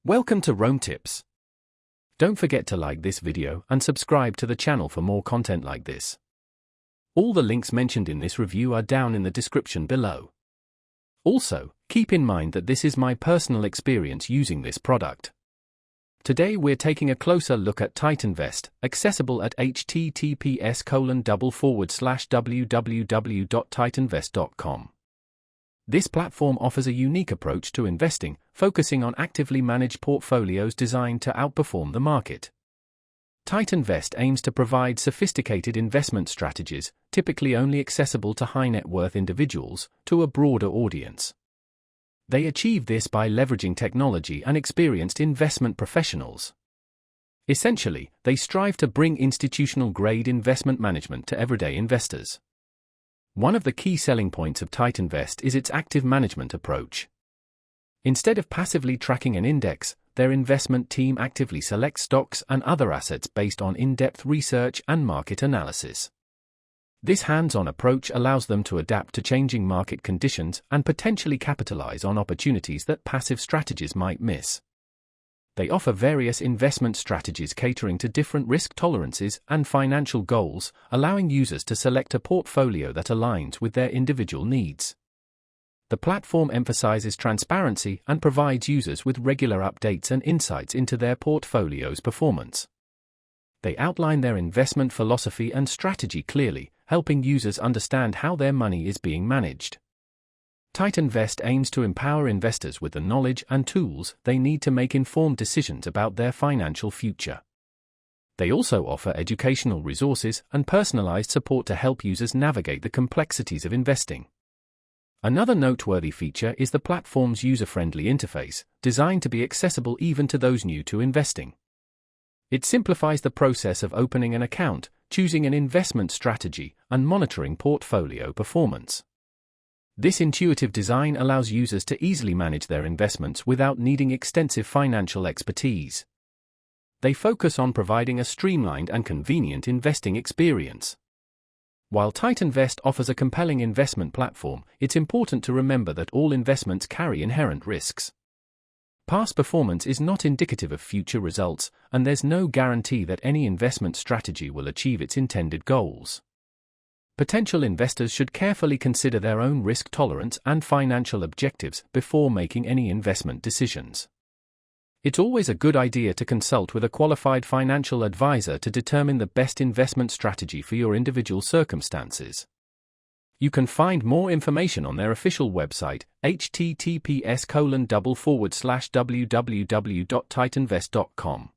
Welcome to Rome Tips. Don't forget to like this video and subscribe to the channel for more content like this. All the links mentioned in this review are down in the description below. Also, keep in mind that this is my personal experience using this product. Today we're taking a closer look at TitanVest, accessible at https://www.titanvest.com. This platform offers a unique approach to investing, focusing on actively managed portfolios designed to outperform the market. TitanVest aims to provide sophisticated investment strategies, typically only accessible to high-net-worth individuals, to a broader audience. They achieve this by leveraging technology and experienced investment professionals. Essentially, they strive to bring institutional-grade investment management to everyday investors. One of the key selling points of TitanVest is its active management approach. Instead of passively tracking an index, their investment team actively selects stocks and other assets based on in-depth research and market analysis. This hands-on approach allows them to adapt to changing market conditions and potentially capitalize on opportunities that passive strategies might miss. They offer various investment strategies catering to different risk tolerances and financial goals, allowing users to select a portfolio that aligns with their individual needs. The platform emphasizes transparency and provides users with regular updates and insights into their portfolio's performance. They outline their investment philosophy and strategy clearly, helping users understand how their money is being managed. TitanVest aims to empower investors with the knowledge and tools they need to make informed decisions about their financial future. They also offer educational resources and personalized support to help users navigate the complexities of investing. Another noteworthy feature is the platform's user-friendly interface, designed to be accessible even to those new to investing. It simplifies the process of opening an account, choosing an investment strategy, and monitoring portfolio performance. This intuitive design allows users to easily manage their investments without needing extensive financial expertise. They focus on providing a streamlined and convenient investing experience. While TitanVest offers a compelling investment platform, it's important to remember that all investments carry inherent risks. Past performance is not indicative of future results, and there's no guarantee that any investment strategy will achieve its intended goals. Potential investors should carefully consider their own risk tolerance and financial objectives before making any investment decisions. It's always a good idea to consult with a qualified financial advisor to determine the best investment strategy for your individual circumstances. You can find more information on their official website, https://www.titanvest.com.